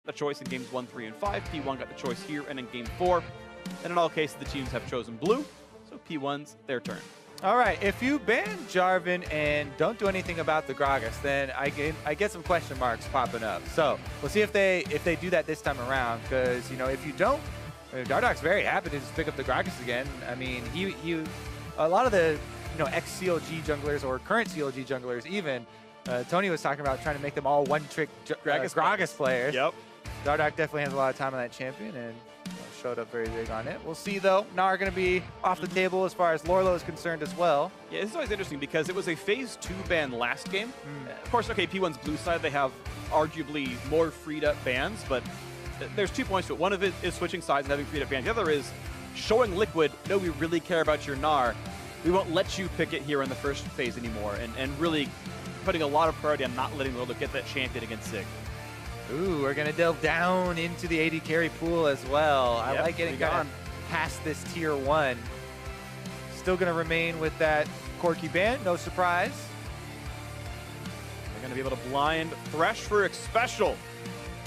the choice in games 1, 3, and 5. P1 got the choice here and in game 4. And in all cases, the teams have chosen blue. So P1's their turn. All right, if you ban Jarvan and don't do anything about the Gragas, then I get some question marks popping up. So we'll see if they do that this time around. Because if you don't, Dardoch's very happy to just pick up the Gragas again. I mean, a lot of the ex-CLG junglers or current CLG junglers even, Tony was talking about trying to make them all one-trick Gragas players. Yep. Dardoch definitely has a lot of time on that champion and showed up very big on it. We'll see though. Gnar going to be off the table as far as Lorlo is concerned as well. Yeah, this is always interesting because it was a phase 2 ban last game. Of course, okay, P1's blue side, they have arguably more freed up bans, but there's 2 points to it. One of it is switching sides and having freed up bans. The other is showing Liquid, no, we really care about your Gnar. We won't let you pick it here in the first phase anymore, and really putting a lot of priority on not letting Lorlo get that champion against Sig. Ooh, we're going to delve down into the AD carry pool as well. Yep, I like getting past this tier 1. Still going to remain with that Corki ban, no surprise. They're going to be able to blind Thresh for X Special.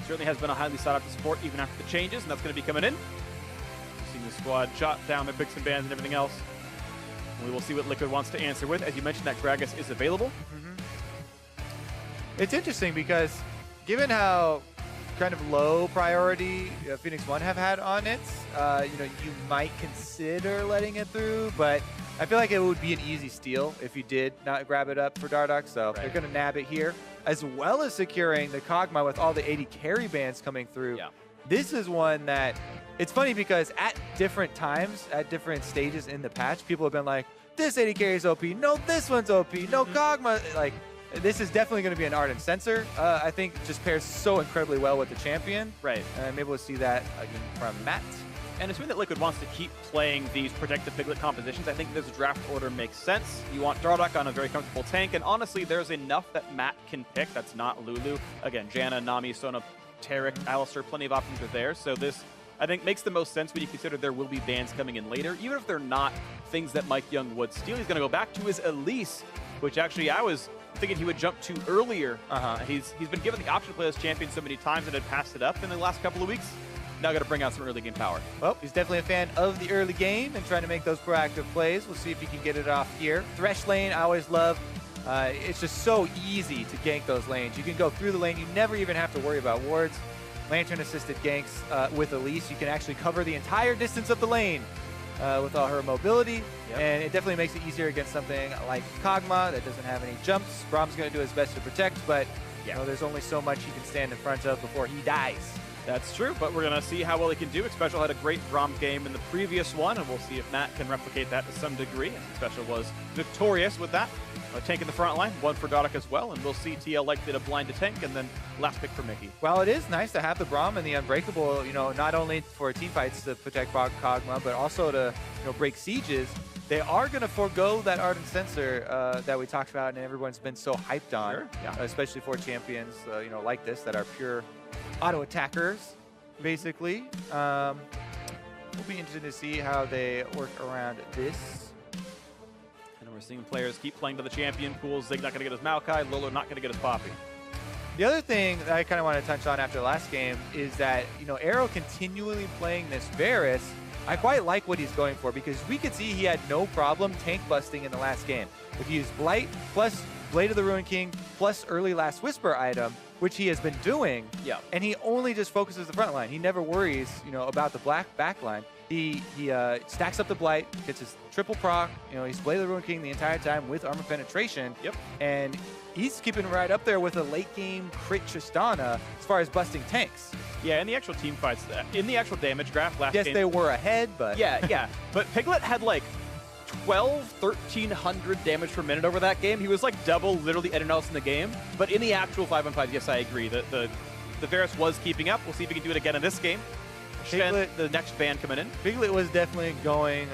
Certainly has been a highly sought after support even after the changes, and that's going to be coming in. Seeing the squad jot down their picks and bans and everything else. And we will see what Liquid wants to answer with. As you mentioned, that Gragas is available. It's interesting because given how kind of low priority Phoenix1 have had on it, you might consider letting it through, but I feel like it would be an easy steal if you did not grab it up for Dardoch, so they're going to nab it here, as well as securing the Kog'Maw with all the AD carry bans coming through. Yeah. This is one that, it's funny because at different times, at different stages in the patch, people have been like, this AD carry is OP, no, this one's OP, no Kog'Maw, like, this is definitely going to be an Ardent Sensor. I think just pairs so incredibly well with the champion. Right. And I'm able to see that again from Matt. And assuming that Liquid wants to keep playing these Protect the Piglet compositions, I think this draft order makes sense. You want Dardoch on a very comfortable tank, and honestly, there's enough that Matt can pick that's not Lulu. Again, Janna, Nami, Sona, Taric, Alistar, plenty of options are there. So this, I think, makes the most sense when you consider there will be bans coming in later. Even if they're not things that Mike Young would steal, he's going to go back to his Elise, which actually I was thinking he would jump to earlier. He's been given the option to play this champion so many times and had passed it up in the last couple of weeks. Now got to bring out some early game power. Well, he's definitely a fan of the early game and trying to make those proactive plays. We'll see if he can get it off here. Thresh lane, I always love. It's just so easy to gank those lanes. You can go through the lane. You never even have to worry about wards. Lantern-assisted ganks with Elise. You can actually cover the entire distance of the lane with all her mobility. And it definitely makes it easier against something like Kog'Maw that doesn't have any jumps. Brahm's going to do his best to protect, but there's only so much he can stand in front of before he dies. That's true, but we're going to see how well he can do. X Special had a great Braum game in the previous one, and we'll see if Matt can replicate that to some degree. And X Special was victorious with that. A tank in the front line, one for Dardoch as well, and we'll see TL likely to blind a tank, and then last pick for Mickey. Well, it is nice to have the Braum and the Unbreakable, not only for teamfights to protect Kog'Maw, but also to break sieges. They are going to forego that Ardent Sensor that we talked about and everyone's been so hyped on, especially for champions like this that are pure auto attackers, basically. We'll be interested to see how they work around this. And we're seeing players keep playing to the champion pool. Zig not going to get his Maokai, Lolo not going to get his Poppy. The other thing that I kind of want to touch on after the last game is that, Arrow continually playing this Varus. I quite like what he's going for because we could see he had no problem tank busting in the last game. If you use Blight plus Blade of the Ruined King plus early Last Whisper item, which he has been doing, and he only just focuses the front line. He never worries, about the black back line. He stacks up the Blight, gets his triple proc, he's Blade of the Ruined King the entire time with armor penetration, and he's keeping right up there with a late game crit Tristana as far as busting tanks. Yeah, in the actual team fights, in the actual damage graph last game. Yes, they were ahead, but... Yeah. But Piglet had like 1,300 damage per minute over that game. He was like double literally anyone else in the game. But in the actual 5-on-5, yes, I agree. The Varus was keeping up. We'll see if he can do it again in this game. Piglet, the next ban coming in. Piglet was definitely going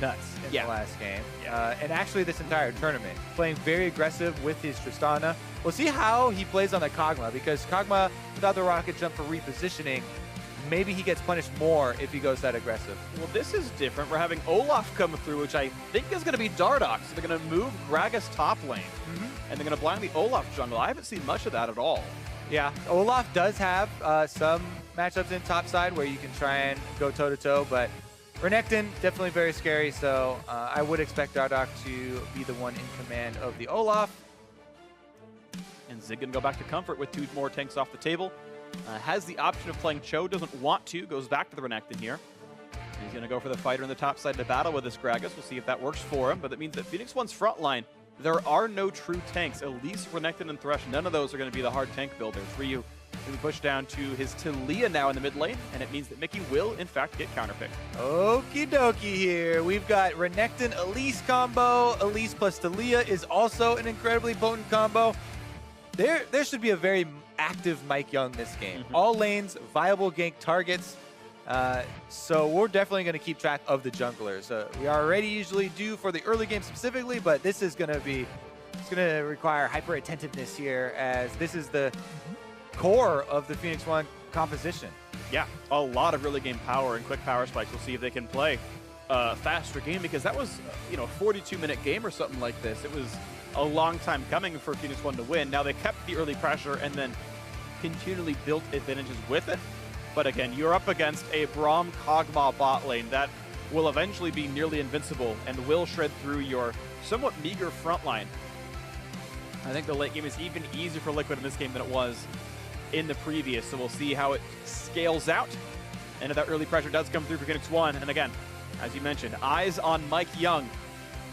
nuts in the last game. And actually this entire tournament. Playing very aggressive with his Tristana. We'll see how he plays on the Kog'Maw, because Kog'Maw, without the rocket jump for repositioning, maybe he gets punished more if he goes that aggressive. Well, this is different. We're having Olaf come through, which I think is going to be Dardoch. So they're going to move Gragas top lane, and they're going to blind the Olaf jungle. I haven't seen much of that at all. Yeah, Olaf does have some matchups in top side where you can try and go toe-to-toe, but Renekton, definitely very scary, so I would expect Dardoch to be the one in command of the Olaf. And Zig gonna go back to comfort with 2 more tanks off the table. Has the option of playing Cho, doesn't want to, goes back to the Renekton here. He's going to go for the fighter in the top side of the battle with this Gragas. We'll see if that works for him, but that means that Phoenix1's front line, there are no true tanks. At least Renekton and Thresh, none of those are going to be the hard tank builders. Ryu going to be pushed down to his Talia now in the mid lane, and it means that Mickey will, in fact, get counterpicked. Okie dokie here. We've got Renekton Elise combo. Elise plus Talia is also an incredibly potent combo. There should be a very active Mike Young this game. All lanes, viable gank targets. So we're definitely going to keep track of the junglers. We already usually do for the early game specifically, but this is going to require hyper attentiveness here, as this is the core of the Phoenix1 composition. Yeah, a lot of early game power and quick power spikes. We'll see if they can play a faster game, because that was, a 42-minute game or something like this. It was a long time coming for Phoenix1 to win. Now they kept the early pressure and then continually built advantages with it. But again, you're up against a Braum Kog'Maw bot lane that will eventually be nearly invincible and will shred through your somewhat meager front line. I think the late game is even easier for Liquid in this game than it was in the previous, so we'll see how it scales out. And if that early pressure does come through for Phoenix1, and again, as you mentioned, eyes on Mike Young.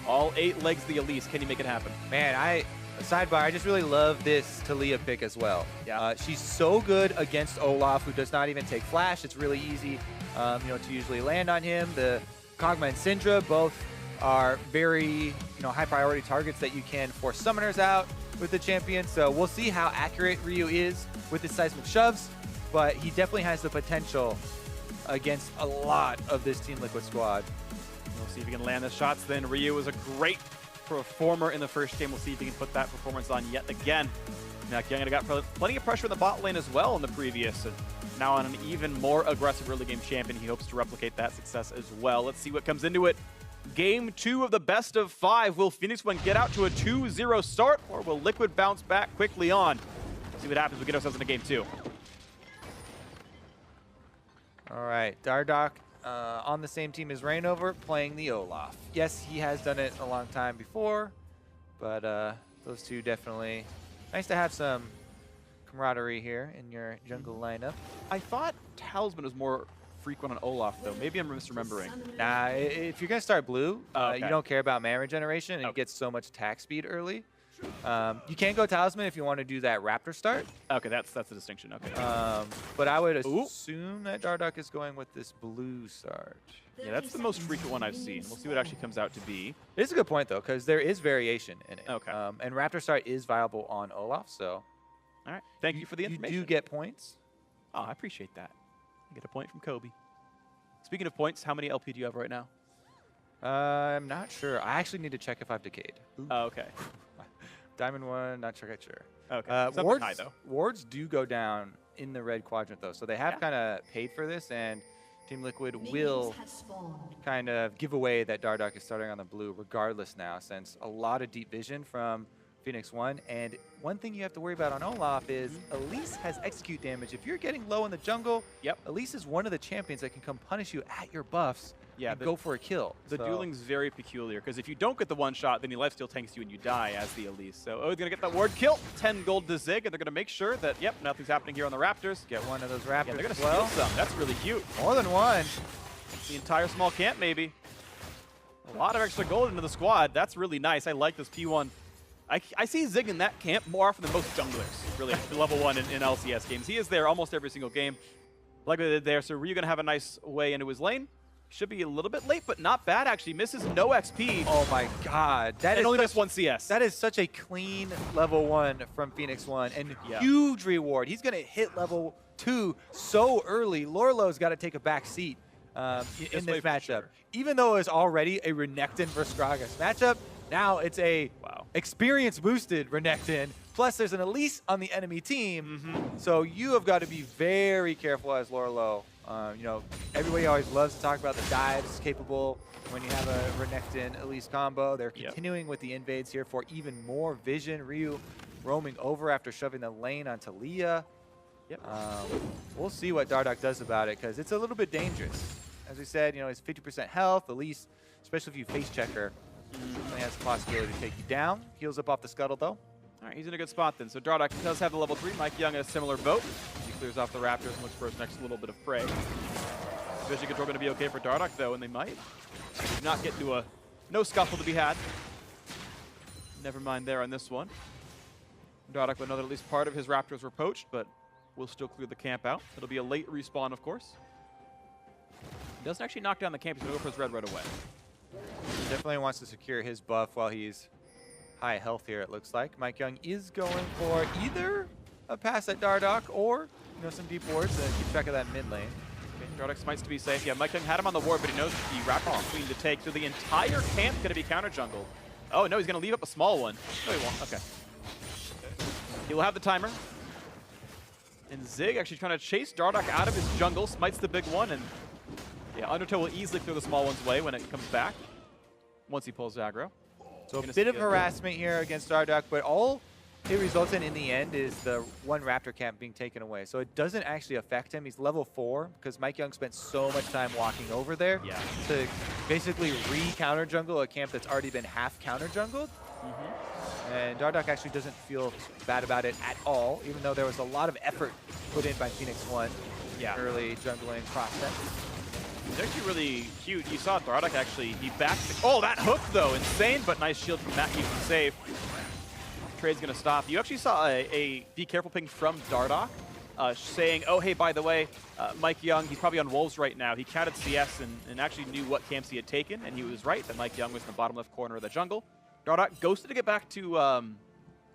All 8 legs the Elise. Can he make it happen? Man, sidebar, I just really love this Talia pick as well. Yeah. She's so good against Olaf, who does not even take flash. It's really easy, to usually land on him. The Kog'Maw and Syndra both are very, high priority targets that you can force summoners out with the champion. So we'll see how accurate Ryu is with his seismic shoves, but he definitely has the potential against a lot of this Team Liquid squad. We'll see if he can land the shots then. Ryu was a great performer in the first game. We'll see if he can put that performance on yet again. Now, Young got plenty of pressure in the bot lane as well in the previous, and now on an even more aggressive early game champion. He hopes to replicate that success as well. Let's see what comes into it. Game 2 of the best of 5. Will Phoenix1 get out to a 2-0 start, or will Liquid bounce back quickly on? See what happens. We get ourselves into game 2. All right, Dardoch on the same team as Reignover, playing the Olaf. Yes, he has done it a long time before, but those two definitely nice to have some camaraderie here in your jungle lineup. I thought Talisman was more frequent on Olaf, though. Maybe I'm misremembering. Nah, if you're going to start blue, okay. You don't care about mana regeneration, and you get so much attack speed early. You can go Talisman if you want to do that Raptor start. Okay, that's the distinction. Okay. But I would assume that Dardoch is going with this blue start. Yeah, that's the most frequent one I've seen. We'll see what actually comes out to be. It is a good point, though, because there is variation in it. Okay. And Raptor start is viable on Olaf, so... All right. Thank you for the information. You do get points. Oh, I appreciate that. I get a point from Kobe. Speaking of points, how many LP do you have right now? I'm not sure. I actually need to check if I've decayed. Oh, okay. Diamond 1, not sure. Okay. Wards, high, though. Wards do go down in the red quadrant, though. So they have kind of paid for this, and Team Liquid will kind of give away that Dardoch is starting on the blue regardless now, since a lot of deep vision from Phoenix1. And one thing you have to worry about on Olaf is Elise has execute damage. If you're getting low in the jungle, Elise is one of the champions that can come punish you at your buffs and go for a kill. The dueling's very peculiar, because if you don't get the one shot, then your lifesteal tanks you and you die as the Elise. So, he's going to get that ward kill. 10 gold to Zig, and they're going to make sure that, nothing's happening here on the Raptors. Get one of those Raptors. Yeah, they're going to steal some. That's really cute. More than one. The entire small camp, maybe. A lot of extra gold into the squad. That's really nice. I like this P1. I see Zig in that camp more often than most junglers, really, level 1 in LCS games. He is there almost every single game, like they did there. So Ryu going to have a nice way into his lane. Should be a little bit late, but not bad, actually. Misses no XP. Oh, my God. That is only missed 1 CS. That is such a clean level 1 from Phoenix1, and huge reward. He's going to hit level 2 so early. Lorlo's got to take a back seat in this matchup. Sure. Even though it's already a Renekton versus Gragas matchup, now it's a experience-boosted Renekton, plus there's an Elise on the enemy team, so you have got to be very careful as Lorlo. Everybody always loves to talk about the dives capable when you have a Renekton Elise combo. They're continuing with the invades here for even more vision. Ryu roaming over after shoving the lane on Talia. Yep. We'll see what Dardoch does about it, because it's a little bit dangerous. As we said, you know, he's 50% health, at least, especially if you face checker. Definitely has the possibility to take you down. Heals up off the scuttle, though. All right, he's in a good spot then. So Dardoch does have the level 3. Mike Young in a similar boat. He clears off the Raptors and looks for his next little bit of prey. Vision control going to be okay for Dardoch, though, and they might. Do not get to a no scuffle to be had. Never mind there on this one. Dardoch would know that at least part of his Raptors were poached, but will still clear the camp out. It'll be a late respawn, of course. He doesn't actually knock down the camp. He's going to go for his red right away. He definitely wants to secure his buff while he's high health here, it looks like. Mike Young is going for either a pass at Dardoch or, you know, some deep wards to keep track of that mid lane. Dardoch smites to be safe. Yeah, Mike Young had him on the ward, but he knows the Raptors Queen to take. So the entire camp going to be counter jungled. Oh, no, he's going to leave up a small one. No, he won't. Okay. He will have the timer. And Zig actually trying to chase Dardoch out of his jungle, smites the big one, and yeah, Undertow will easily clear the small one's way when it comes back, once he pulls aggro. So a bit of harassment here against Dardoch, but all it results in the end is the one Raptor camp being taken away. So it doesn't actually affect him. He's level 4 because Mike Young spent so much time walking over there to basically re-counter jungle a camp that's already been half counter jungled. And Dardoch actually doesn't feel bad about it at all, even though there was a lot of effort put in by Phoenix1 early jungling process. It's actually really cute. You saw Dardoch actually, he backed the, oh, that hook though, insane, but nice shield from Matt keeps him safe. Trade's gonna stop. You actually saw a be careful ping from Dardoch saying, oh, hey, by the way, Mike Young, he's probably on Wolves right now. He counted CS and actually knew what camps he had taken, and he was right that Mike Young was in the bottom left corner of the jungle. Dardoch ghosted to get back to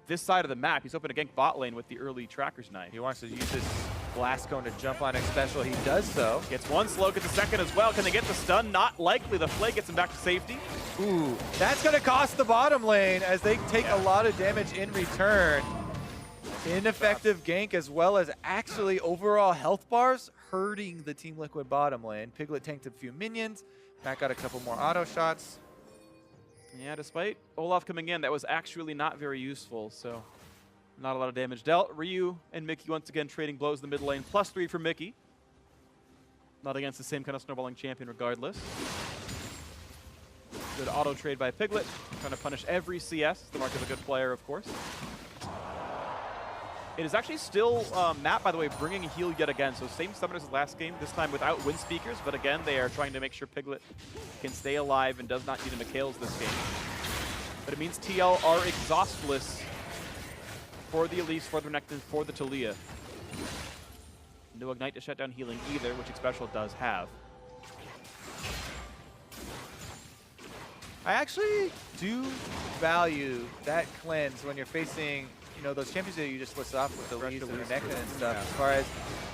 this side of the map. He's hoping to gank bot lane with the early Tracker's Knife. He wants to use this blast cone to jump on a special. He does so. Gets one slow, gets a second as well. Can they get the stun? Not likely. The Flay gets him back to safety. Ooh, that's going to cost the bottom lane as they take a lot of damage in return. Ineffective gank as well as actually overall health bars hurting the Team Liquid bottom lane. Piglet tanked a few minions. Matt got a couple more auto shots. Yeah, despite Olaf coming in, that was actually not very useful, so not a lot of damage dealt. Ryu and Mickey once again trading blows in the mid lane. +3 for Mickey. Not against the same kind of snowballing champion regardless. Good auto trade by Piglet, trying to punish every CS. The mark of a good player, of course. It is actually still Matt, by the way, bringing a heal yet again. So same summoners as last game, this time without wind speakers. But again, they are trying to make sure Piglet can stay alive and does not need a Mikhail's this game. But it means TL are exhaustless for the Elise, for the Renekton, for the Talia. No Ignite to shut down healing either, which Xpecial does have. I actually do value that cleanse when you're facing, you know, those champions that you just list off with the leads and Renekton and stuff. As far as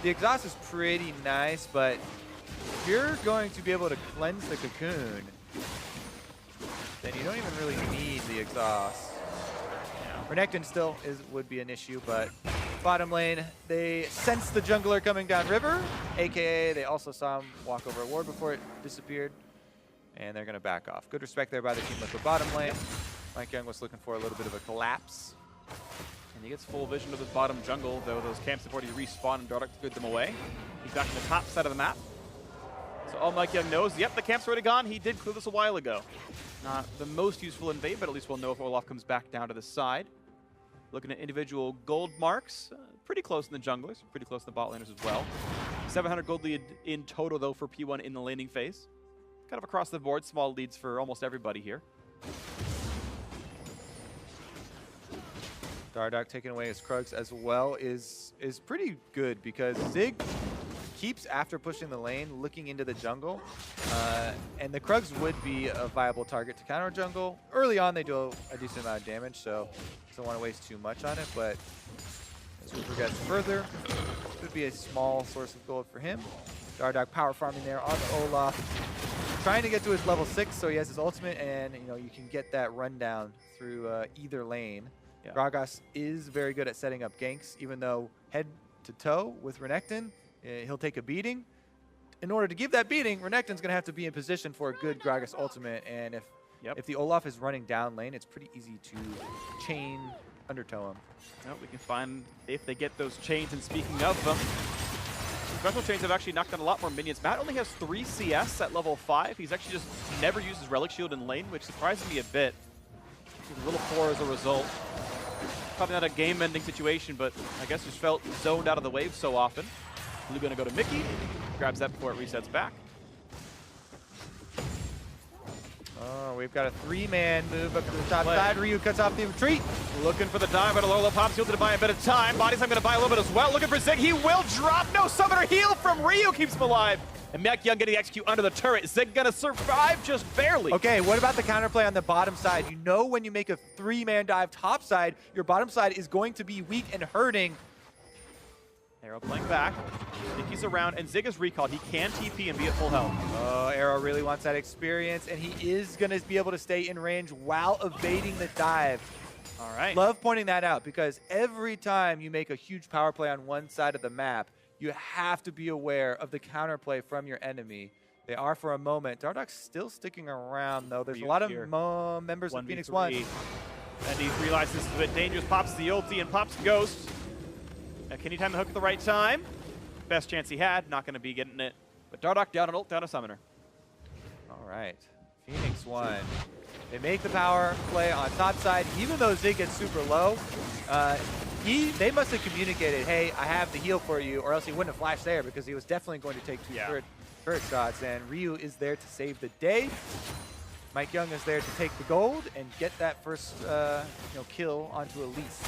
the exhaust is pretty nice, but if you're going to be able to cleanse the cocoon, then you don't even really need the exhaust. Renekton still would be an issue, but bottom lane, they sense the jungler coming down river, aka they also saw him walk over a ward before it disappeared, and they're going to back off. Good respect there by the Team Liquid bottom lane. Mike Young was looking for a little bit of a collapse. And he gets full vision of his bottom jungle, though those camps have already respawned and Dardoch cleared them away. He's back in the top side of the map. So all Mike Young knows, yep, the camp's already gone. He did clear this a while ago. Not the most useful invade, but at least we'll know if Olaf comes back down to the side. Looking at individual gold marks, pretty close in the junglers, pretty close in the bot laners as well. 700 gold lead in total, though, for P1 in the laning phase. Kind of across the board, small leads for almost everybody here. Dardoch taking away his Krugs as well is pretty good because Zig keeps, after pushing the lane, looking into the jungle. And the Krugs would be a viable target to counter jungle. Early on, they do a decent amount of damage, so don't want to waste too much on it. But as we progress further, could be a small source of gold for him. Dardoch power farming there on the Olaf. Trying to get to his level 6, so he has his ultimate, and you know you can get that rundown through either lane. Yeah. Gragas is very good at setting up ganks, even though head to toe with Renekton, he'll take a beating. In order to give that beating, Renekton's going to have to be in position for a good Gragas ultimate, and if the Olaf is running down lane, it's pretty easy to chain undertow him. No, we can find if they get those chains, and speaking of them, special chains have actually knocked down a lot more minions. Matt only has 3 CS at level 5. He's actually just never used his Relic Shield in lane, which surprises me a bit. He's a little poor as a result. Probably not a game-ending situation, but I guess just felt zoned out of the wave so often. Blue gonna go to Mickey, grabs that before it resets back. Oh, we've got a 3-man move up to the top side. Ryu cuts off the retreat. Looking for the dive, but Alola pops heal to buy a bit of time. Body's I'm gonna buy a little bit as well. Looking for Zig, he will drop. No summoner heal from Ryu keeps him alive. And Mac Young getting execute under the turret. Zig gonna survive just barely. Okay, what about the counterplay on the bottom side? You know when you make a 3-man dive top side, your bottom side is going to be weak and hurting. Arrow playing back. Mickey's around, and Zig is recalled. He can TP and be at full health. Oh, Arrow really wants that experience, and he is going to be able to stay in range while evading the dive. All right. Love pointing that out, because every time you make a huge power play on one side of the map, you have to be aware of the counterplay from your enemy. They are for a moment. Dardock's still sticking around, though. There's a lot of members of Phoenix1. And he realizes this is a bit dangerous. Pops the ulti and pops Ghost. Can he time the hook at the right time? Best chance he had. Not going to be getting it. But Dardock down an ult, down a summoner. All right. Phoenix1. They make the power play on top side, even though Zig gets super low. They must have communicated, hey, I have the heal for you, or else he wouldn't have flashed there, because he was definitely going to take 2 turret shots. And Ryu is there to save the day. Mike Young is there to take the gold and get that first kill onto Elise.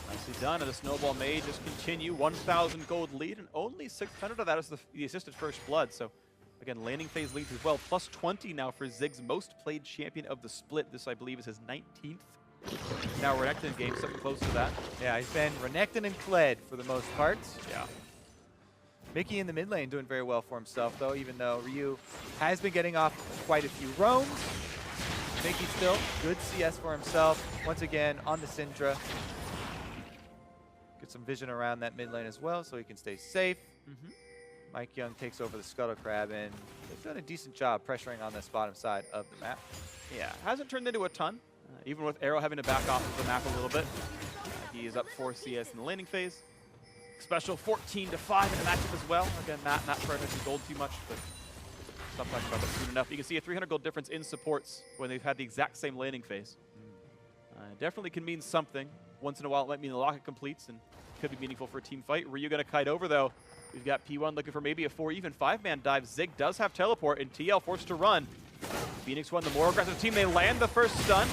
Nicely done, and the snowball may just continue. 1,000 gold lead, and only 600 of that is the assisted first blood. So again, laning phase leads as well. Plus 20 now for Zig's most played champion of the split. This, I believe, is his 19th. Now Renekton game, something close to that. Yeah, he's been Renekton and Kled for the most part. Yeah. Mickey in the mid lane doing very well for himself, though, even though Ryu has been getting off quite a few roams. Mickey still good CS for himself. Once again, on the Syndra. Get some vision around that mid lane as well, so he can stay safe. Mike Young takes over the Scuttle Crab, and they've done a decent job pressuring on this bottom side of the map. Yeah, hasn't turned into a ton, even with Arrow having to back off of the map a little bit. He is up 4 CS in the laning phase. Special 14-5 in the matchup as well. Again, not prioritizing gold too much, but stop talking about that soon enough. You can see a 300 gold difference in supports when they've had the exact same laning phase. Definitely can mean something. Once in a while, it might mean the locket completes and could be meaningful for a team fight. Ryu gonna kite over, though. We've got P1 looking for maybe a 4, even 5-man dive. Zig does have teleport, and TL forced to run. Phoenix1, the more aggressive team, they land the first stun.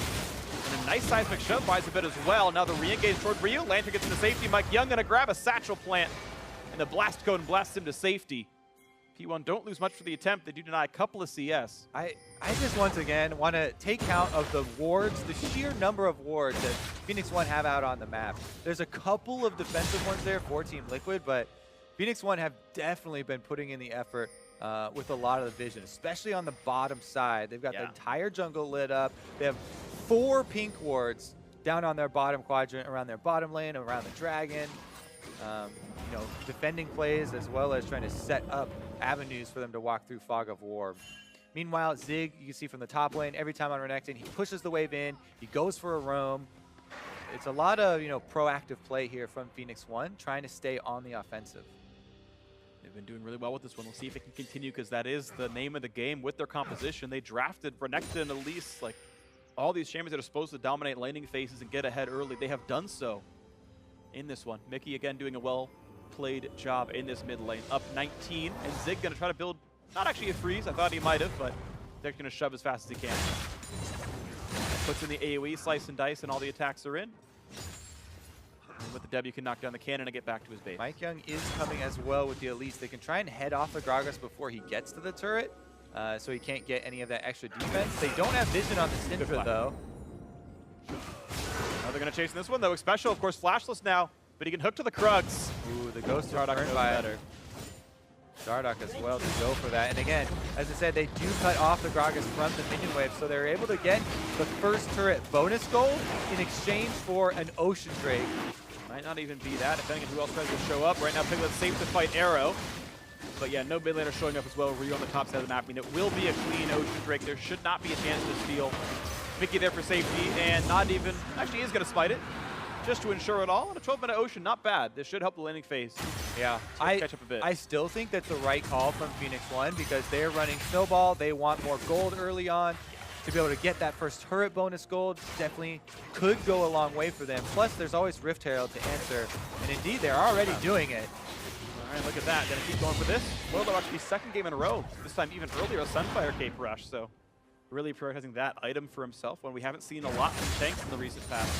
And a nice seismic shove buys a bit as well. Now the re-engage toward Ryu. Lantern gets into safety. Mike Young gonna grab a satchel plant, and the blast code blasts him to safety. P1 don't lose much for the attempt. They do deny a couple of CS. I just once again want to take count of the wards, the sheer number of wards that Phoenix1 have out on the map. There's a couple of defensive ones there for Team Liquid, but Phoenix1 have definitely been putting in the effort with a lot of the vision, especially on the bottom side. They've got the entire jungle lit up. They have 4 pink wards down on their bottom quadrant, around their bottom lane, around the dragon. Defending plays as well as trying to set up avenues for them to walk through Fog of War. Meanwhile, Zig, you can see from the top lane, every time on Renekton, he pushes the wave in, he goes for a roam. It's a lot of, proactive play here from Phoenix1, trying to stay on the offensive. They've been doing really well with this one. We'll see if it can continue, because that is the name of the game with their composition. They drafted Renekton and Elise, like all these champions that are supposed to dominate laning phases and get ahead early. They have done so in this one. Mickey, again, doing a well-played job in this mid lane. Up 19, and Zig going to try to build, not actually a freeze. I thought he might have, but they're going to shove as fast as he can. Puts in the AoE, slice and dice, and all the attacks are in. And with the W, can knock down the cannon and get back to his base. Mike Young is coming as well with the Elise. They can try and head off the Gragas before he gets to the turret, so he can't get any of that extra defense. They don't have vision on the Syndra, though. Now they're going to chase in this one, though. Special, of course, flashless now, but he can hook to the Krugs. Ooh, the Ghost Dardock knows better. Dardock as well to go for that. And again, as I said, they do cut off the Gragas from the minion wave, so they're able to get the first turret bonus gold in exchange for an Ocean Drake. Might not even be that, depending on who else tries to show up. Right now, Piglet's safe to fight Arrow. But yeah, no mid laner showing up as well. Ryu on the top side of the map. I mean, it will be a clean Ocean Drake. There should not be a chance to steal. Mickey there for safety, and not even, actually is going to smite it, just to ensure it all. And a 12-minute Ocean, not bad. This should help the landing phase. Yeah, catch up a bit. I still think that's the right call from Phoenix1 because they're running Snowball. They want more gold early on. To be able to get that first turret bonus gold definitely could go a long way for them. Plus, there's always Rift Herald to answer. And indeed, they're already doing it. All right, look at that. Gonna keep going for this. Well, they'll actually be second game in a row. This time even earlier, a Sunfire Cape Rush. So really prioritizing that item for himself when we haven't seen a lot from tanks in the recent past.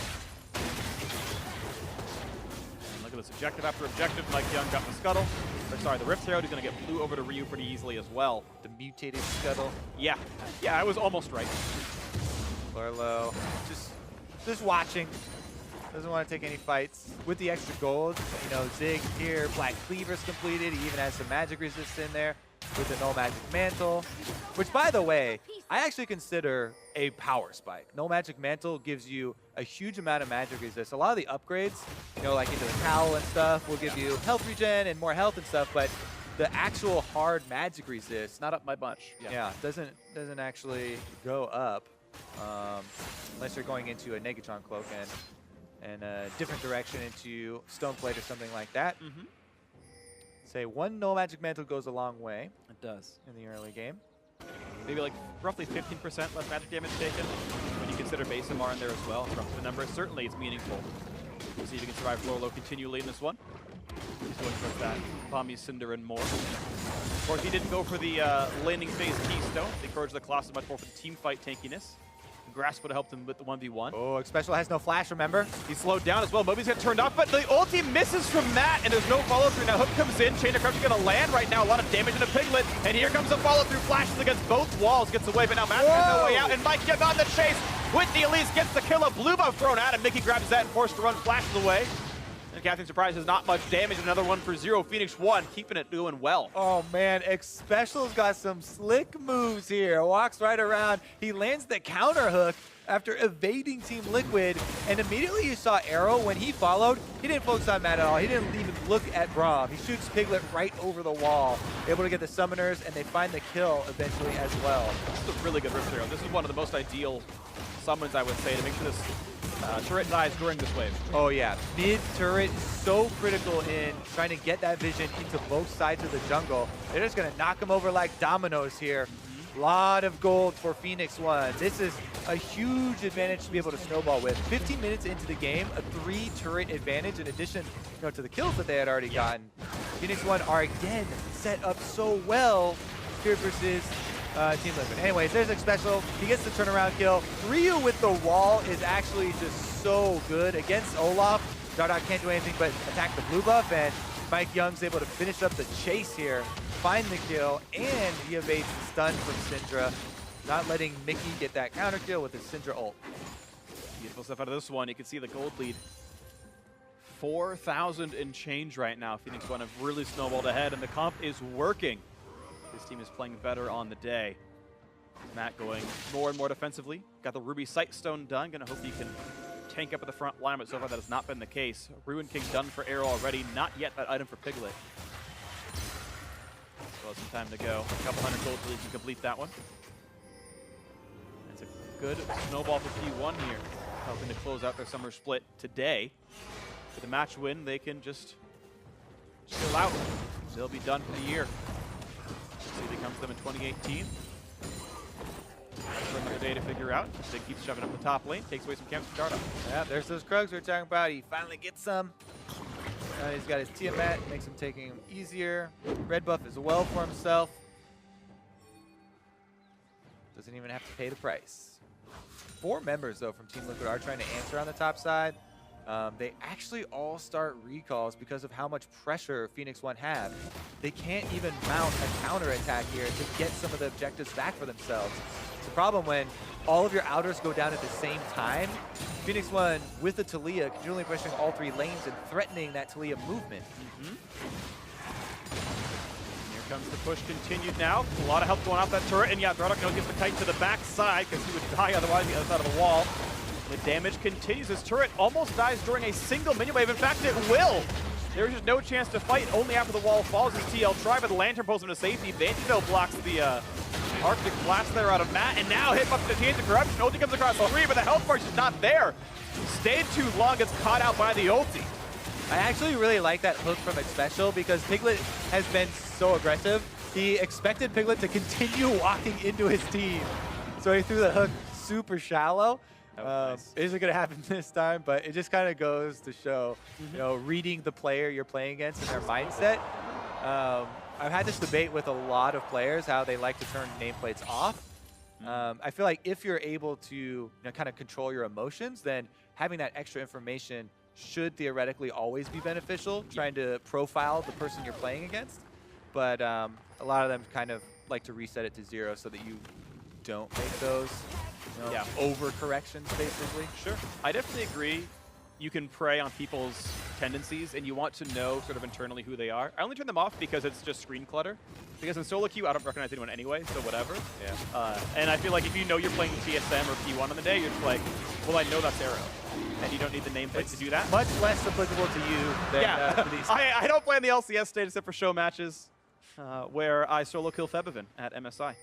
And look at this objective after objective. Mike Young got the Scuttle. Or sorry, the Rift Herald. He's gonna get blue over to Ryu pretty easily as well. The mutated Scuttle. Yeah, I was almost right. Lurlo, just watching. Doesn't want to take any fights. With the extra gold, you know, Zig here, Black Cleaver's completed. He even has some magic resist in there with the No Magic Mantle. Which, by the way, I actually consider a power spike. No Magic Mantle gives you a huge amount of magic resist. A lot of the upgrades, you know, like into the Cowl and stuff, will give you health regen and more health and stuff, but the actual hard magic resist, Not up my bunch. yeah, doesn't actually go up unless you're going into a Negatron Cloak and a different direction into Stoneplate or something like that. Say one No Magic Mantle goes a long way. It does. In the early game. Maybe like roughly 15% less magic damage taken when you consider base MR in there as well. From the number, certainly it's meaningful. We'll see if he can survive Florlo continually in this one. He's going for that Pommy, Cinder, and more. Of course, he didn't go for the landing phase Keystone. They encouraged the Colossus much more for the team fight tankiness. Grasp would have helped him with the 1v1. Oh, Special has no flash, remember? He's slowed down as well. Moby's got turned off, but the ulti misses from Matt, and there's no follow-through. Now Hook comes in. Chain of Crouch is going to land right now. A lot of damage into Piglet, and here comes the follow-through. Flashes against both walls, gets away, but now Matt has no way out, and Mike Young on the chase with the Elise gets the kill. A blue buff thrown at him. Mickey grabs that and forced to run, flashes away. And Captain Surprise has not much damage. Another one for Zero. Phoenix1 keeping it doing well. Oh man, Special's got some slick moves here. Walks right around. He lands the counter hook after evading Team Liquid, and immediately you saw Arrow when he followed. He didn't focus on Matt at all. He didn't even look at Braum. He shoots Piglet right over the wall, able to get the summoners, and they find the kill eventually as well. This is a really good Rift Arrow. This is one of the most ideal summons, I would say, to make sure this turret dies during this wave. Oh yeah, mid-turret is so critical in trying to get that vision into both sides of the jungle. They're just gonna knock him over like dominoes here. Lot of gold for Phoenix1. This is a huge advantage to be able to snowball with. 15 minutes into the game, a 3-turret advantage in addition, to the kills that they had already gotten. Phoenix1 are again set up so well here versus Team Liquid. Anyways, there's a Special. He gets the turnaround kill. Ryu with the wall is actually just so good against Olaf. Dardoch can't do anything but attack the blue buff, and Mike Young's able to finish up the chase here, find the kill, and he evades the stun from Syndra, not letting Mickey get that counter kill with his Syndra ult. Beautiful stuff out of this one. You can see the gold lead. 4,000 and change right now. Phoenix1 have really snowballed ahead, and the comp is working. This team is playing better on the day. Matt going more and more defensively. Got the Ruby Sightstone done. Gonna hope he can tank up at the front line, but so far that has not been the case. Ruin King done for Arrow already. Not yet that item for Piglet. Still has some time to go. A couple hundred gold till he can complete that one. It's a good snowball for P1 here, helping to close out their summer split today. With a match win, they can just chill out. They'll be done for the year. See if he comes to them in 2018. For another day to figure out. They keep shoving up the top lane, takes away some camps from Dardoch. Yeah, there's those Krugs we were talking about. He finally gets some. He's got his Tiamat, makes him taking him easier. Red buff as well for himself. Doesn't even have to pay the price. 4 members, though, from Team Liquid are trying to answer on the top side. They actually all start recalls because of how much pressure Phoenix1 have. They can't even mount a counter attack here to get some of the objectives back for themselves. It's a problem when all of your outers go down at the same time. Phoenix1 with the Taliyah continually pushing all 3 lanes and threatening that Taliyah movement. Here comes the push continued now. A lot of help going off that turret, and yeah, Dardoch now gets the kite to the back side because he would die otherwise on the other side of the wall. The damage continues. This turret almost dies during a single minion wave. In fact, it will. There's just no chance to fight only after the wall falls. As TL try, but the Lantern pulls him to safety. Bandido blocks the Arctic Blast there out of Matt, and now hit up the Tainted Corruption. Ulti comes across 3, but the health bar is just not there. Stayed too long, gets caught out by the ulti. I actually really like that hook from Xpecial because Piglet has been so aggressive. He expected Piglet to continue walking into his team. So he threw the hook super shallow. Nice. Isn't going to happen this time, but it just kind of goes to show, you know, reading the player you're playing against and their mindset. I've had this debate with a lot of players, how they like to turn nameplates off. I feel like if you're able to, you know, kind of control your emotions, then having that extra information should theoretically always be beneficial, trying to profile the person you're playing against. But a lot of them kind of like to reset it to 0 so that you don't make those overcorrections, basically. Sure. I definitely agree. You can prey on people's tendencies, and you want to know sort of internally who they are. I only turn them off because it's just screen clutter. Because in solo queue, I don't recognize anyone anyway, so whatever. Yeah. And I feel like if you know you're playing TSM or P1 on the day, you're just like, well, I know that's Arrow. And you don't need the nameplate to do that. Much less applicable to you than to these. I don't play in the LCS stage except for show matches where I solo kill Febivin at MSI.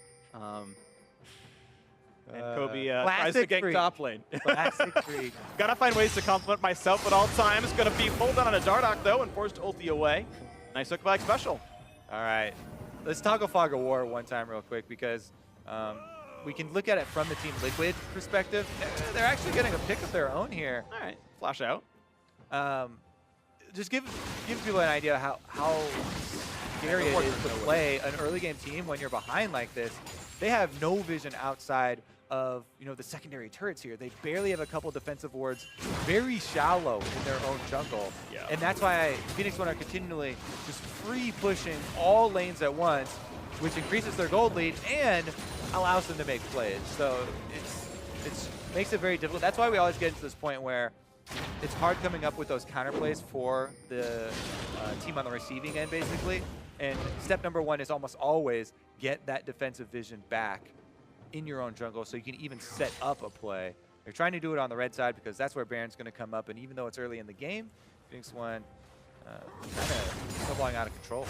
And Kobe tries to gank top lane. Classic freak. Gotta find ways to compliment myself at all times. Gonna be pulled down on a Dardock though and forced to ulti away. Nice hook by Xpecial. All right. Let's toggle Fog of War one time real quick because we can look at it from the Team Liquid perspective. They're actually getting a pick of their own here. All right, flash out. Just give people an idea how scary it is to play an early game team when you're behind like this. They have no vision outside of, you know, the secondary turrets here. They barely have a couple defensive wards, very shallow in their own jungle. Yeah. And that's why Phoenix1 are continually just free pushing all lanes at once, which increases their gold lead and allows them to make plays. So it's makes it very difficult. That's why we always get into this point where it's hard coming up with those counterplays for the team on the receiving end, basically. And step number 1 is almost always get that defensive vision back in your own jungle so you can even set up a play. They're trying to do it on the red side because that's where Baron's going to come up. And even though it's early in the game, Phoenix1 kind of snowballing out of control.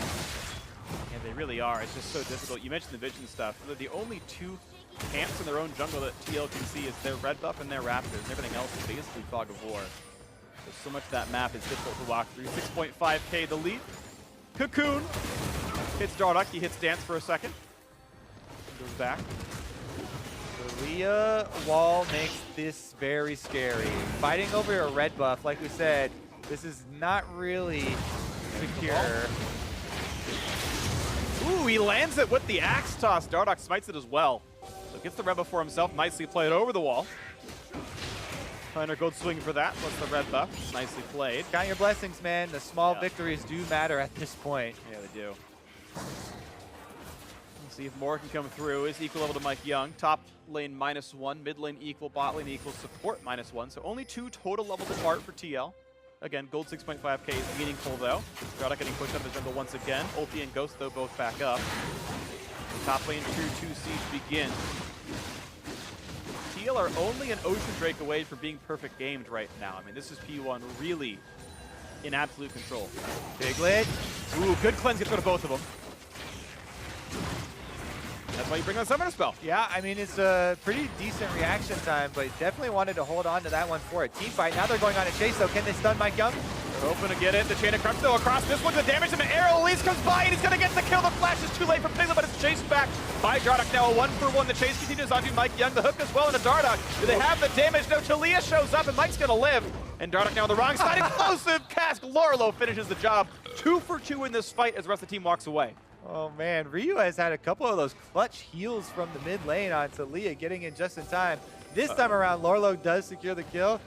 Yeah, they really are. It's just so difficult. You mentioned the vision stuff. They're the only 2 camps in their own jungle that TL can see is their red buff and their raptors. And everything else is basically Fog of War. So much of that map is difficult to walk through. 6.5k the lead. Cocoon hits Dardock. He hits Dance for a second. Goes back. The Leah wall makes this very scary. Fighting over a red buff, like we said, this is not really secure. Ooh, he lands it with the axe toss. Dardock smites it as well. So gets the red buff for himself. Nicely played over the wall. Hunter goes swing for that. What's the red buff? Nicely played. Count your blessings, man. The small victories do matter at this point. Yeah, they do. Let's see if more can come through. Is equal level to Mike Young. Top lane -1, mid lane equal, bot lane equal, support -1. So only 2 total levels apart for TL. Again, gold 6.5k is meaningful though. Dardock getting pushed out of the jungle once again. Ulti and Ghost though both back up. The top lane tier 2 siege begins. TL are only an Ocean Drake away from being perfect gamed right now. I mean, this is P1 really in absolute control. Piglet. Ooh, good cleanse gets rid of both of them. That's why you bring on Summoner Spell. Yeah, I mean, it's a pretty decent reaction time, but definitely wanted to hold on to that one for a team fight. Now they're going on a chase, though. Can they stun Mike Young? They're hoping to get it. The Chain of Corruption though across this one. The damage and the arrow. Elise comes by and he's going to get the kill. The flash is too late for Piglet, but it's chased back by Dardock. Now a 1-for-1. The chase continues onto Mike Young. The hook as well into Dardock. Do they have the damage? No, Talia shows up and Mike's going to live. And Dardock now on the wrong side. Explosive cast. Lorlo finishes the job. 2 for 2 in this fight as the rest of the team walks away. Oh man, Ryu has had a couple of those clutch heals from the mid lane on Talia, getting in just in time. This time around, Lorlo does secure the kill.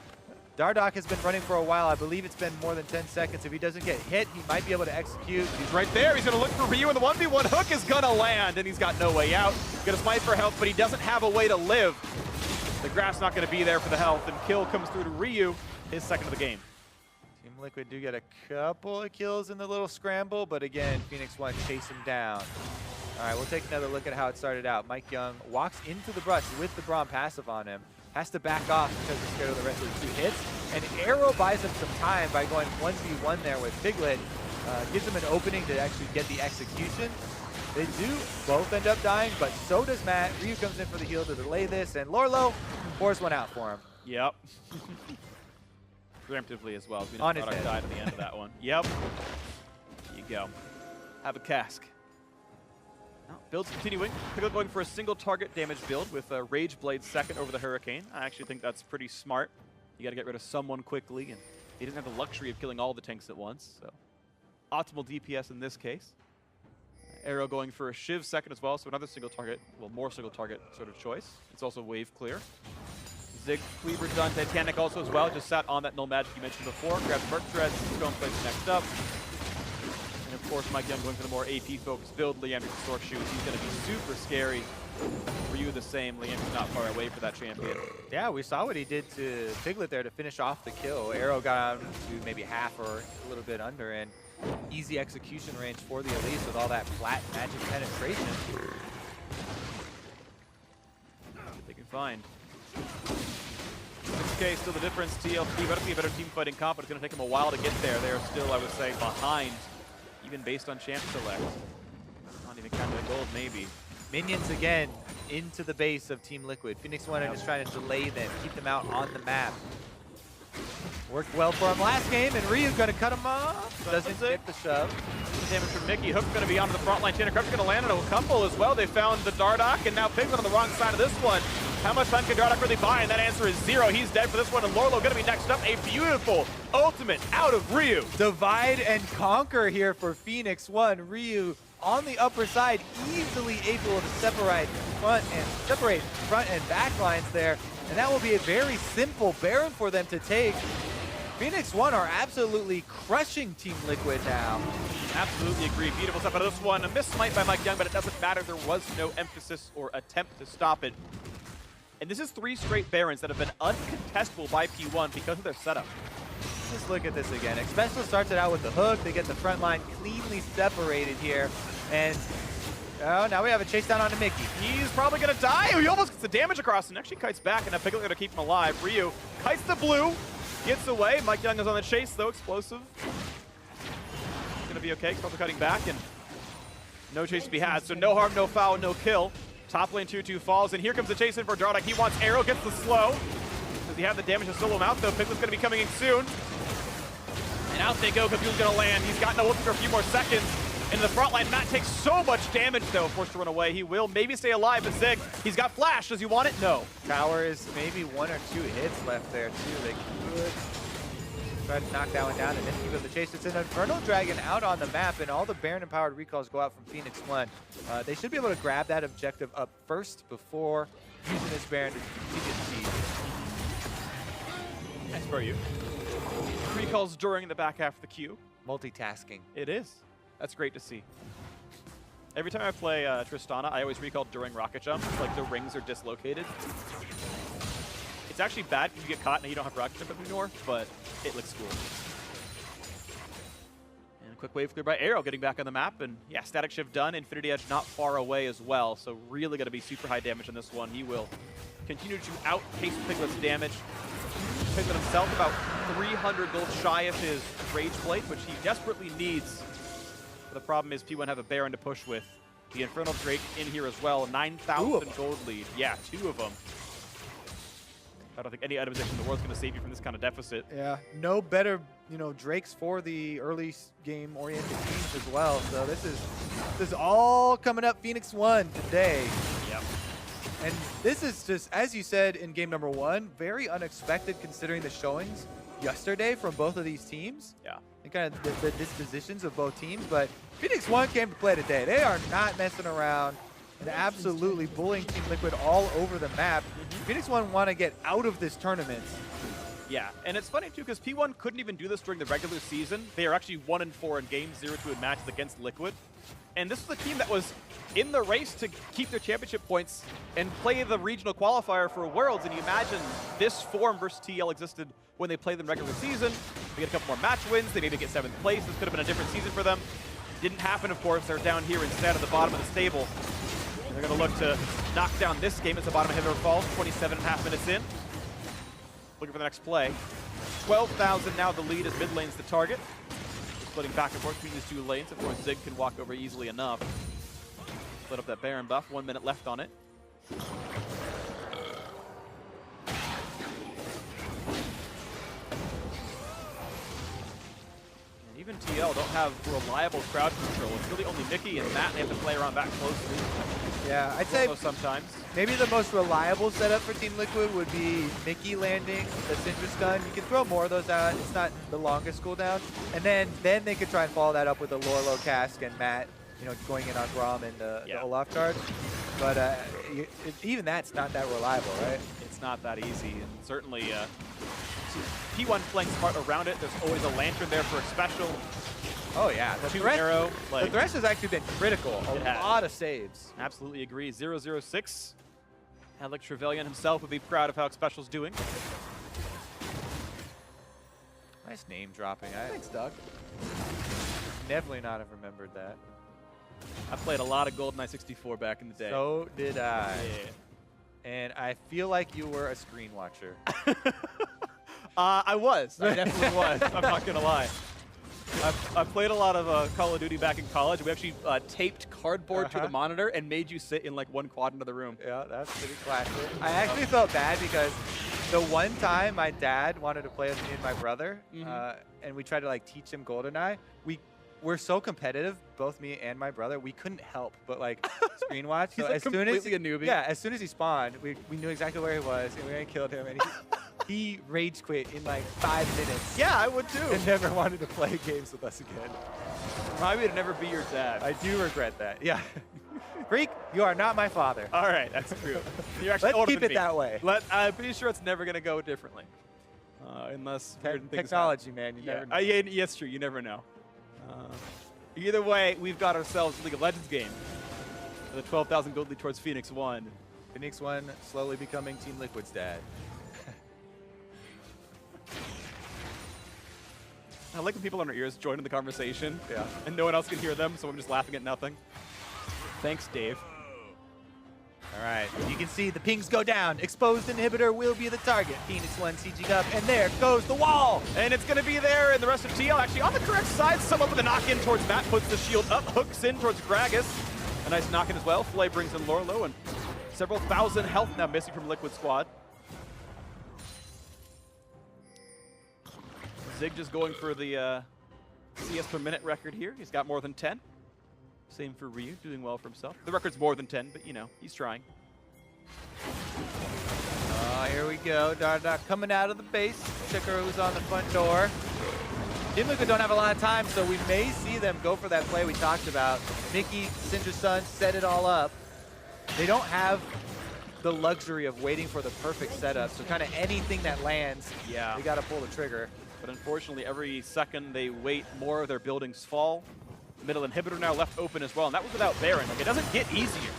Dardock has been running for a while. I believe it's been more than 10 seconds. If he doesn't get hit, he might be able to execute. He's right there. He's going to look for Ryu, and the 1v1 hook is going to land, and he's got no way out. He's going to smite for health, but he doesn't have a way to live. The grass not going to be there for the health, and kill comes through to Ryu, his second of the game. Team Liquid do get a couple of kills in the little scramble, but again, Phoenix1 chase him down. All right, we'll take another look at how it started out. Mike Young walks into the brush with the Braum passive on him. Has to back off because he's scared of the rest of the 2 hits. And Arrow buys him some time by going 1v1 there with Piglet. Gives him an opening to actually get the execution. They do both end up dying, but so does Matt. Ryu comes in for the heal to delay this, and Lorlo pours one out for him. Yep. Preemptively as well. On his head. Died at the end of that one. Yep. There you go. Have a cask. Builds continuing. Pickup going for a single target damage build with a Rage Blade second over the Hurricane. I actually think that's pretty smart. You got to get rid of someone quickly, and he doesn't have the luxury of killing all the tanks at once. So optimal DPS in this case. Arrow going for a Shiv second as well, so another single target, well, more single target sort of choice. It's also wave clear. Zig, Cleaver done, Titanic also as well, just sat on that null magic you mentioned before. Grabs Merc Dreads, Stone Plates next up. And of course, Mike Young going for the more AP-focused build. Leander's Sword Shoes, he's going to be super scary. Ryu the same, Leander's not far away for that champion. Yeah, we saw what he did to Piglet there to finish off the kill. Arrow got down to maybe half or a little bit under, and easy execution range for the Elise with all that flat magic penetration. They can find. In this case, still the difference, TLP better be a better team fighting comp, but it's going to take them a while to get there. They're still, I would say, behind, even based on champ select. Not even counting the gold, maybe. Minions again into the base of Team Liquid. Phoenix1 is trying to delay them, keep them out on the map. Worked well for him last game, and Ryu's going to cut him off. Doesn't get the shove. The damage from Mickey. Hook's going to be onto the front line. Tanner Krebs going to land on a couple as well. They found the Dardock, and now Piglet on the wrong side of this one. How much time can Dardock really buy? And that answer is 0. He's dead for this one, and Lorlo going to be next up. A beautiful ultimate out of Ryu. Divide and conquer here for Phoenix1. Ryu on the upper side, easily able to separate front and back lines there. And that will be a very simple Baron for them to take. Phoenix1 are absolutely crushing Team Liquid now. Absolutely agree. Beautiful stuff out of this one. A miss smite by Mike Young, but it doesn't matter. There was no emphasis or attempt to stop it. And this is 3 straight Barons that have been uncontestable by P1 because of their setup. Just look at this again. Especially starts it out with the hook. They get the front line cleanly separated here. And now we have a chase down onto Mickey. He's probably going to die. He almost gets the damage across and actually kites back, and now Piglet going to keep him alive. Ryu kites the blue, gets away. Mike Young is on the chase, though. Explosive. He's going to be okay. He's probably cutting back, and no chase to be had. So no harm, no foul, no kill. Top lane 2-2 falls, and here comes the chase in for Dardock. He wants Arrow, gets the slow. Does he have the damage to solo him out, though? Piglet's going to be coming in soon. And out they go. Capule's going to land. He's got no ult for a few more seconds. In the front line, Matt takes so much damage, though, forced to run away. He will maybe stay alive, but Zig, he's got flash. Does he want it? No. Tower is maybe 1 or 2 hits left there, too. They could try to knock that one down and then keep up the chase. It's an Infernal Dragon out on the map, and all the Baron-empowered recalls go out from Phoenix1. They should be able to grab that objective up first before using this Baron to continue the siege. Nice for you. Recalls during the back half of the queue. Multitasking. It is. That's great to see. Every time I play Tristana, I always recall during rocket jump, like the rings are dislocated. It's actually bad because you get caught and you don't have rocket jump anymore, but it looks cool. And a quick wave clear by Arrow getting back on the map, and yeah, Static Shift done. Infinity Edge not far away as well, so really going to be super high damage on this one. He will continue to outpace Piglet's damage. Piglet himself about 300 gold shy of his Rage Blade, which he desperately needs. But the problem is P1 have a Baron to push with. The Infernal Drake in here as well. 9,000 gold lead. Yeah, 2 of them. I don't think any itemization in the world is going to save you from this kind of deficit. Yeah, no better, Drakes for the early game oriented teams as well. So this is all coming up Phoenix1 today. Yep. And this is just, as you said in game number 1, very unexpected considering the showings yesterday from both of these teams. Yeah. And kind of the dispositions of both teams, but Phoenix1 came to play today. They are not messing around and absolutely bullying Team Liquid all over the map. Phoenix1 want to get out of this tournament. Yeah, and it's funny too because P1 couldn't even do this during the regular season. They are actually 1-4 in games 0-2 in matches against Liquid. And this was a team that was in the race to keep their championship points and play the regional qualifier for Worlds. And you imagine this form versus TL existed when they played them regular season. They get a couple more match wins. They maybe get 7th place. This could have been a different season for them. Didn't happen, of course. They're down here instead at the bottom of the stable. And they're going to look to knock down this game as the bottom of Hither falls. 27.5 minutes in. Looking for the next play. 12,000 now the lead as mid lane's the target. Splitting back and forth between these 2 lanes. Of course, Zig can walk over easily enough. Split up that Baron buff, 1 minute left on it. Even TL don't have reliable crowd control. It's really only Mickey and Matt they have to play around that closely. Yeah, I'd say sometimes. Maybe the most reliable setup for Team Liquid would be Mickey landing the Syndra stun. You can throw more of those out. It's not the longest cooldown. And then they could try and follow that up with a Lorlo cask and Matt, going in on Grom and the Olaf card. But even that's not that reliable, right? It's not that easy, and certainly P1 playing smart around it. There's always a Lantern there for a special. Oh yeah, the Thresh has actually been critical. A lot of saves. Absolutely agree. 0-0-6. Alec Trevelyan himself would be proud of how Special's doing. Nice name dropping. Thanks, Doug. Definitely not have remembered that. I played a lot of GoldenEye 64 back in the day. So did I. Yeah. And I feel like you were a screen watcher. I was. I definitely was. I'm not going to lie. I played a lot of Call of Duty back in college. We actually taped cardboard to the monitor and made you sit in like one quadrant of the room. Yeah, that's pretty classic. I actually felt bad because the one time my dad wanted to play with me and my brother, and we tried to like teach him GoldenEye, we're so competitive, both me and my brother, we couldn't help but like screen watch. He's so like as soon as a newbie. Yeah, as soon as he spawned, we knew exactly where he was, and we killed him, and he rage quit in like 5 minutes. Yeah, I would too. And never wanted to play games with us again. Remind me to never be your dad. I do regret that. Yeah. Greek, you are not my father. All right, that's true. You're actually Let's keep it that way. I'm pretty sure it's never going to go differently. Unless technology, man, you never know. Yeah, it's true. You never know. Either way, we've got ourselves a League of Legends game. The 12,000 gold lead towards Phoenix1. Phoenix1 slowly becoming Team Liquid's dad. I like when people on our ears join in the conversation. Yeah. And no one else can hear them, so I'm just laughing at nothing. Thanks, Dave. All right, you can see the pings go down. Exposed inhibitor will be the target. Phoenix1 CG'd up, and there goes the wall. And it's going to be there, and the rest of TL actually on the correct side. Someone with a knock-in towards Matt, puts the shield up, hooks in towards Gragas. A nice knock-in as well. Flay brings in Lorlo, and several thousand health now missing from Liquid Squad. Zig just going for the CS per minute record here. He's got more than 10. Same for Ryu, doing well for himself. The record's more than 10, but he's trying. Oh, here we go. Dardock coming out of the base. Chikaru's on the front door. Team Liquid don't have a lot of time, so we may see them go for that play we talked about. Mickey, Syndra Sun set it all up. They don't have the luxury of waiting for the perfect setup, so kind of anything that lands, they got to pull the trigger. But unfortunately, every second they wait, more of their buildings fall. Middle inhibitor now left open as well, and that was without Baron. Like, it doesn't get easier.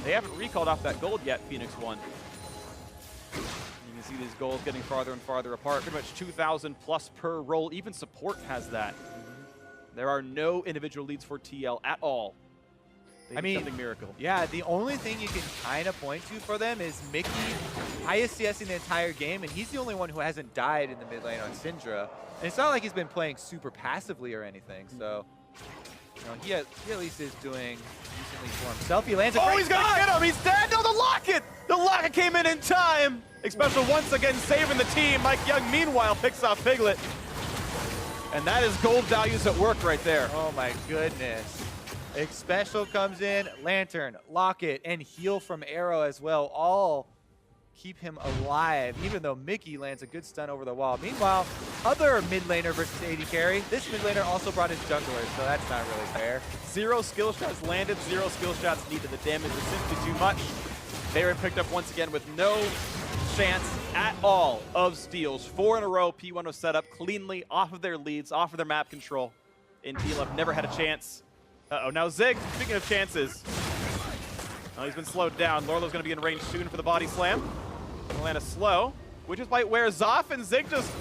They haven't recalled off that gold yet, Phoenix1. You can see these goals getting farther and farther apart. Pretty much 2,000 plus per roll. Even support has that. There are no individual leads for TL at all. They need something miracle. Yeah, the only thing you can kind of point to for them is Mickey highest CSing the entire game, and he's the only one who hasn't died in the mid lane on Syndra. And it's not like he's been playing super passively or anything, so he at least is doing decently for himself. He lands a he's going to get him! He's dead! No, the Locket! The Locket came in time! Xpecial once again saving the team. Mike Young, meanwhile, picks off Piglet. And that is gold values at work right there. Oh my goodness. Xpecial comes in, Lantern, Locket, and heal from Arrow as well. All keep him alive, even though Mickey lands a good stun over the wall. Meanwhile, other mid laner versus AD carry. This mid laner also brought his jungler, so that's not really fair. 0 skill shots landed, 0 skill shots needed. The damage is simply too much. Baron picked up once again with no chance at all of steals. 4 in a row, P1 was set up cleanly off of their leads, off of their map control. And TL have never had a chance. Uh-oh, now Zig, speaking of chances. Oh, he's been slowed down. Lorlo's going to be in range soon for the body slam. Gonna land a slow, which is why it wears off, and Zig just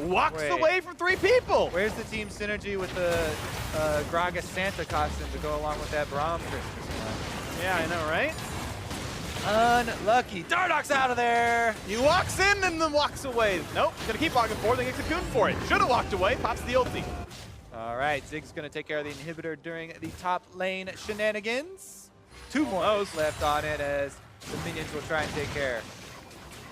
walks away from 3 people. Where's the team synergy with the Gragas Santa costume to go along with that Braum Christmas one? Yeah, I know, right? Unlucky. Dardock's out of there. He walks in and then walks away. Nope, he's gonna keep walking forward, then gets a Cocoon for it. Should have walked away, pops the ulti. All right, Zig's gonna take care of the inhibitor during the top lane shenanigans. 2 more left on it as the minions will try and take care.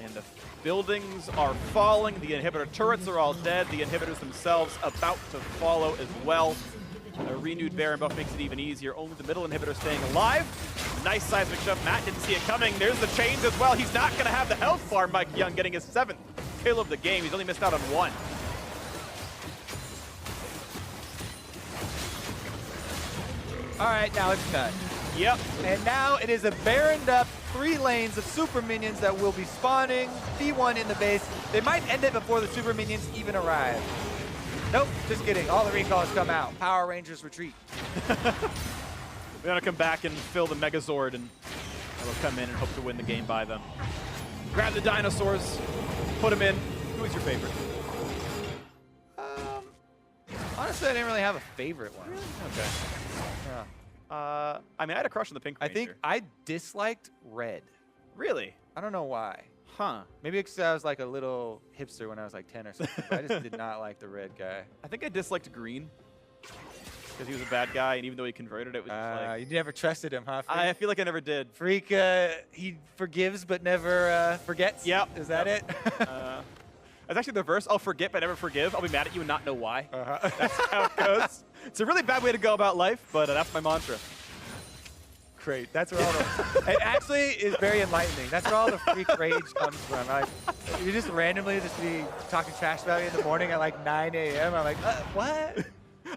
And the buildings are falling. The inhibitor turrets are all dead. The inhibitors themselves about to follow as well. A renewed Baron buff makes it even easier. Only the middle inhibitor staying alive. Nice seismic shove. Matt didn't see it coming. There's the chains as well. He's not going to have the health bar. Mike Young getting his 7th kill of the game. He's only missed out on 1. All right, now it's done. Yep. And now it is a Baroned up 3 lanes of super minions that will be spawning. P1 in the base. They might end it before the super minions even arrive. Nope, just kidding. All the recalls come out. Power Rangers retreat. We're going to come back and fill the Megazord, and we'll come in and hope to win the game by them. Grab the dinosaurs, put them in. Who is your favorite? Honestly, I didn't really have a favorite one. Okay. Yeah. I mean, I had a crush on the Pink I Ranger. think I disliked Red. Really? I don't know why. Huh. Maybe because I was like a little hipster when I was like 10 or something. But I just did not like the Red guy. I think I disliked Green because he was a bad guy, and even though he converted, it was just like... You never trusted him, huh, Freak? I feel like I never did. Freak, he forgives but never forgets? Yep. Is that it? It's actually the reverse. I'll forget but never forgive. I'll be mad at you and not know why. Uh-huh. That's how it goes. It's a really bad way to go about life, but that's my mantra. Great. That's where all the... It actually is very enlightening. That's where all the freak rage comes from. Like, you just randomly just be talking trash about me in the morning at like 9 a.m. I'm like, what?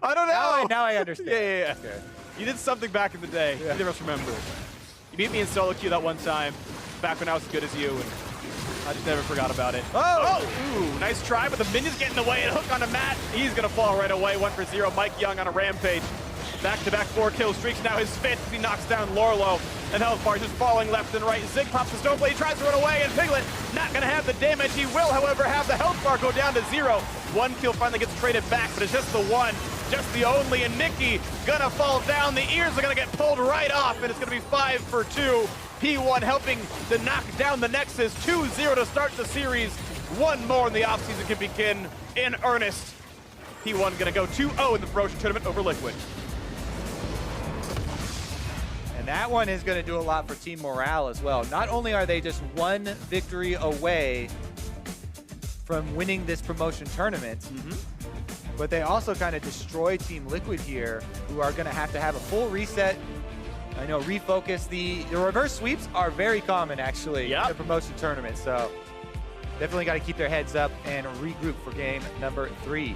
I don't know. Now I understand. Yeah. Okay. You did something back in the day. Yeah. Neither of us remember. You beat me in solo queue that one time, back when I was as good as you, and I just never forgot about it. Oh! Ooh, nice try, but the minion's getting away and hook onto Matt. He's going to fall right away. 1 for 0. Mike Young on a rampage. Back-to-back 4-kill streaks, now his 5th as he knocks down Lorlo. And health bar just falling left and right. Zig pops the Stoneblade, tries to run away, and Piglet not going to have the damage. He will, however, have the health bar go down to 0. 1 kill finally gets traded back, but it's just the one, just the only, and Nikki gonna fall down. The ears are gonna get pulled right off, and it's gonna be 5 for 2. P1 helping to knock down the Nexus. 2-0 to start the series. 1 more in the offseason can begin in earnest. P1 gonna go 2-0 in the Promotion Tournament over Liquid. And that one is going to do a lot for team morale as well. Not only are they just 1 victory away from winning this promotion tournament, but they also kind of destroy Team Liquid here, who are going to have a full reset. I know, refocus. The reverse sweeps are very common, actually, in the promotion tournament. So definitely got to keep their heads up and regroup for game number 3. Yeah,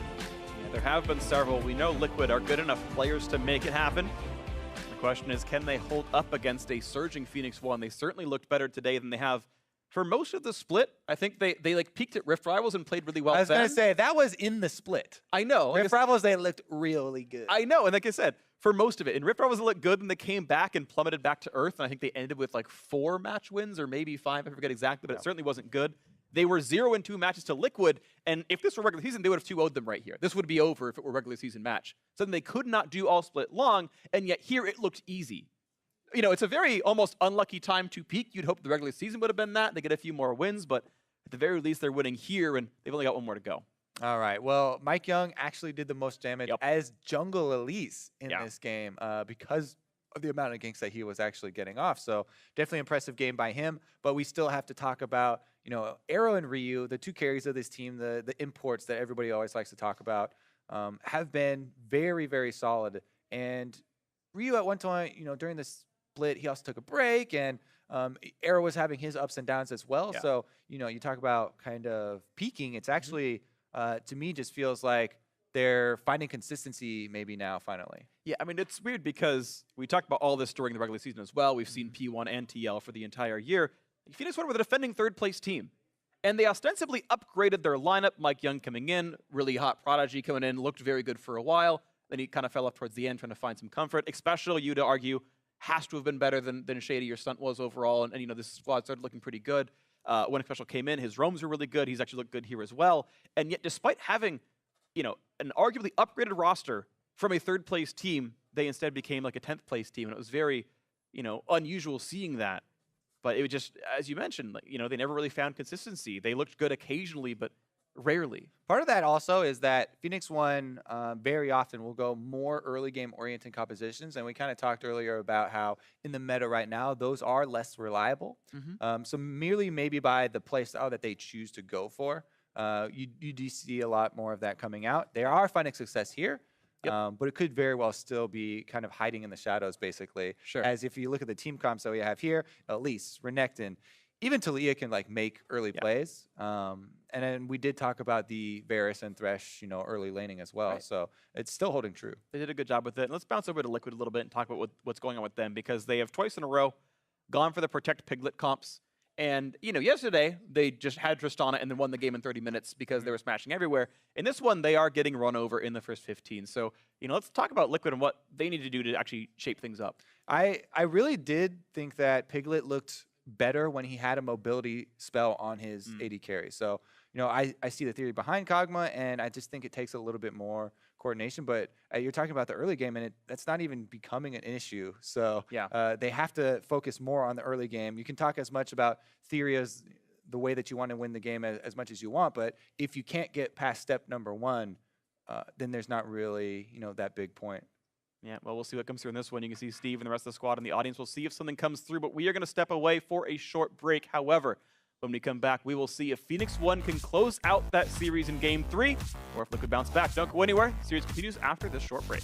there have been several. We know Liquid are good enough players to make it happen. The question is, can they hold up against a surging Phoenix1? They certainly looked better today than they have for most of the split. I think they like peaked at Rift Rivals and played really well. I was going to say, that was in the split. I know. Rift Rivals, they looked really good. I know, and like I said, for most of it. In Rift Rivals, it looked good, and they came back and plummeted back to Earth, and I think they ended with like 4 match wins, or maybe 5, I forget exactly, but it certainly wasn't good. They were 0-2 matches to Liquid, and if this were regular season, they would have 2-0'd them right here. This would be over if it were a regular season match. Something they could not do all split long, and yet here it looked easy. You know, it's a very almost unlucky time to peak. You'd hope the regular season would have been that. They get a few more wins, but at the very least, they're winning here, and they've only got 1 more to go. All right. Well, Mike Young actually did the most damage as Jungle Elise in this game because of the amount of ganks that he was actually getting off. So definitely impressive game by him. But we still have to talk about, you know, Arrow and Ryu, the 2 carries of this team, the imports that everybody always likes to talk about, have been very, very solid. And Ryu at one point, you know, during this split, he also took a break, and Arrow was having his ups and downs as well. So, you know, you talk about kind of peaking. It's actually, to me, just feels like they're finding consistency maybe now, finally. Yeah, I mean, it's weird because we talked about all this during the regular season as well. We've seen P1 and TL for the entire year. Phoenix1 were the defending 3rd-place team, and they ostensibly upgraded their lineup. Mike Young coming in, really hot Prodigy coming in, looked very good for a while. Then he kind of fell off towards the end, trying to find some comfort. Especially, you'd argue, has to have been better than Shady or Stunt was overall. And you know, this squad started looking pretty good. When Special came in, his roams were really good. He's actually looked good here as well. And yet, despite having, you know, an arguably upgraded roster from a 3rd-place team, they instead became like a 10th-place team. And it was very, you know, unusual seeing that. But it was just, as you mentioned, like, you know, they never really found consistency. They looked good occasionally, but Rarely. Part of that also is that Phoenix1 very often will go more early game oriented compositions, and we kind of talked earlier about how in the meta right now those are less reliable. So merely maybe by the playstyle that they choose to go for, you do see a lot more of that coming out. They are finding success here, but it could very well still be kind of hiding in the shadows, basically. Sure. As if you look at the team comps that we have here, Elise, Renekton, even Talia can like make early plays. And then we did talk about the Varus and Thresh, early laning as well. Right. So it's still holding true. They did a good job with it. And let's bounce over to Liquid a little bit and talk about what's going on with them, because they have twice in a row gone for the Protect Piglet comps. And, yesterday they just had Tristana and then won the game in 30 minutes because they were smashing everywhere. In this one, they are getting run over in the first 15. So, let's talk about Liquid and what they need to do to actually shape things up. I really did think that Piglet looked better when he had a mobility spell on his AD carry. So, I see the theory behind Kog'Maw, and I just think it takes a little bit more coordination. But you're talking about the early game, and that's not even becoming an issue. So they have to focus more on the early game. You can talk as much about theory as the way that you want to win the game as much as you want, but if you can't get past step number 1, then there's not really, that big point. Yeah, well, we'll see what comes through in this one. You can see Steve and the rest of the squad in the audience. We'll see if something comes through, but we are going to step away for a short break. However, when we come back, we will see if Phoenix1 can close out that series in Game 3, or if Liquid bounce back. Don't go anywhere. The series continues after this short break.